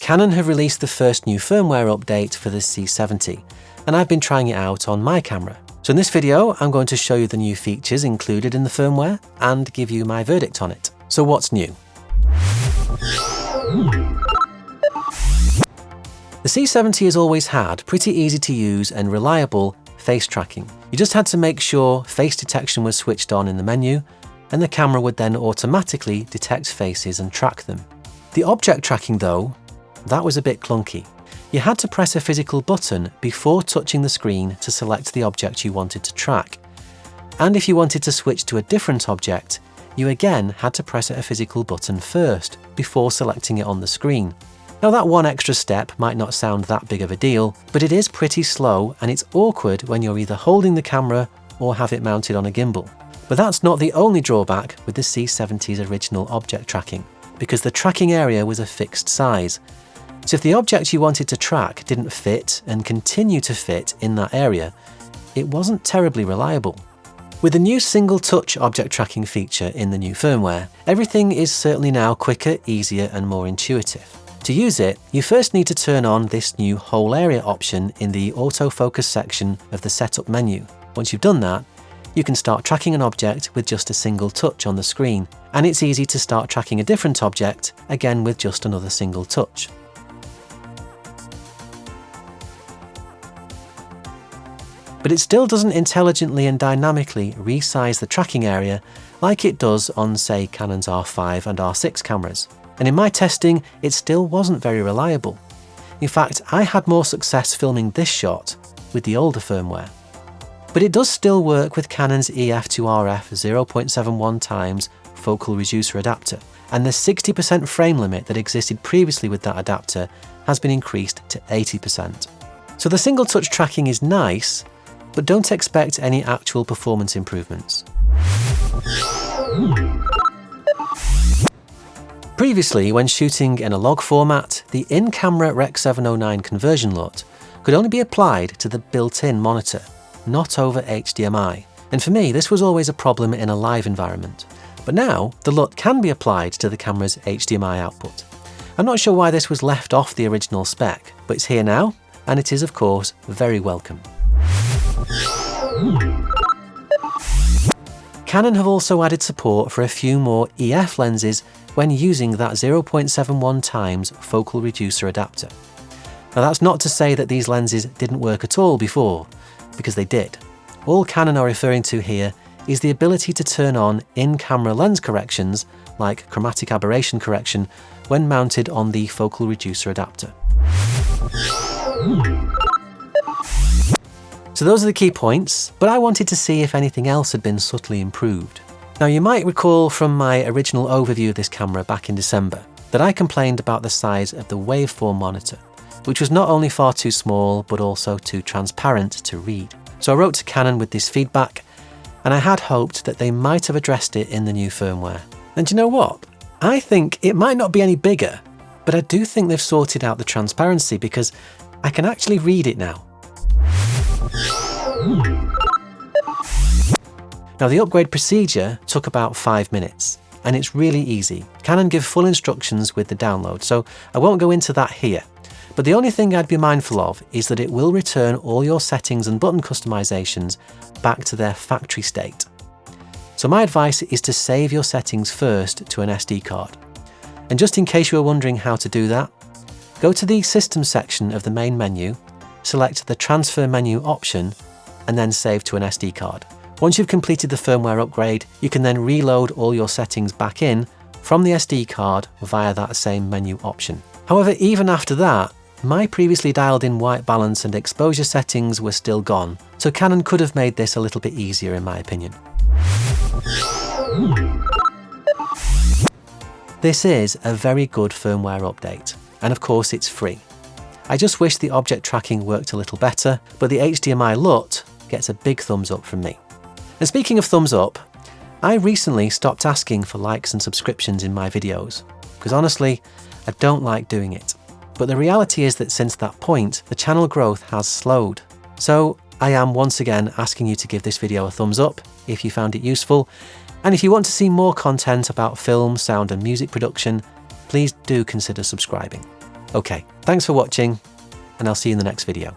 Canon have released the first new firmware update for the C70, and I've been trying it out on my camera. So in this video, I'm going to show you the new features included in the firmware and give you my verdict on it. So what's new? The C70 has always had pretty easy to use and reliable face tracking. You just had to make sure face detection was switched on in the menu, and the camera would then automatically detect faces and track them. The object tracking though, that was a bit clunky. You had to press a physical button before touching the screen to select the object you wanted to track. And if you wanted to switch to a different object, you again had to press a physical button first before selecting it on the screen. Now that one extra step might not sound that big of a deal, but it is pretty slow and it's awkward when you're either holding the camera or have it mounted on a gimbal. But that's not the only drawback with the C70's original object tracking, because the tracking area was a fixed size. So if the object you wanted to track didn't fit and continue to fit in that area, it wasn't terribly reliable. With the new single touch object tracking feature in the new firmware, everything is certainly now quicker, easier and more intuitive. To use it, you first need to turn on this new whole area option in the autofocus section of the setup menu. Once you've done that, you can start tracking an object with just a single touch on the screen, and it's easy to start tracking a different object, again with just another single touch. But it still doesn't intelligently and dynamically resize the tracking area like it does on, say, Canon's R5 and R6 cameras. And in my testing, it still wasn't very reliable. In fact, I had more success filming this shot with the older firmware. But it does still work with Canon's EF2RF 0.71x focal reducer adapter, and the 60% frame limit that existed previously with that adapter has been increased to 80%. So the single touch tracking is nice, but don't expect any actual performance improvements. Previously, when shooting in a log format, the in-camera Rec. 709 conversion LUT could only be applied to the built-in monitor, not over HDMI. And for me, this was always a problem in a live environment. But now, the LUT can be applied to the camera's HDMI output. I'm not sure why this was left off the original spec, but it's here now, and it is of course very welcome. Canon have also added support for a few more EF lenses when using that 0.71x focal reducer adapter. Now that's not to say that these lenses didn't work at all before, because they did. All Canon are referring to here is the ability to turn on in-camera lens corrections, like chromatic aberration correction, when mounted on the focal reducer adapter. So those are the key points, but I wanted to see if anything else had been subtly improved. Now you might recall from my original overview of this camera back in December that I complained about the size of the Waveform Monitor, which was not only far too small but also too transparent to read. So I wrote to Canon with this feedback, and I had hoped that they might have addressed it in the new firmware. And do you know what? I think it might not be any bigger, but I do think they've sorted out the transparency because I can actually read it now. Now the upgrade procedure took about 5 minutes, and it's really easy. Canon give full instructions with the download, so I won't go into that here. But the only thing I'd be mindful of is that it will return all your settings and button customizations back to their factory state. So my advice is to save your settings first to an SD card. And just in case you were wondering how to do that, go to the System section of the main menu, select the Transfer menu option, and then save to an SD card. Once you've completed the firmware upgrade, you can then reload all your settings back in from the SD card via that same menu option. However, even after that, my previously dialed in white balance and exposure settings were still gone, so Canon could have made this a little bit easier in my opinion. This is a very good firmware update, and of course it's free. I just wish the object tracking worked a little better, but the HDMI LUT gets a big thumbs up from me. And speaking of thumbs up, I recently stopped asking for likes and subscriptions in my videos, because honestly, I don't like doing it. But the reality is that since that point, the channel growth has slowed. So I am once again asking you to give this video a thumbs up if you found it useful, and if you want to see more content about film, sound and music production, please do consider subscribing. Okay, thanks for watching, and I'll see you in the next video.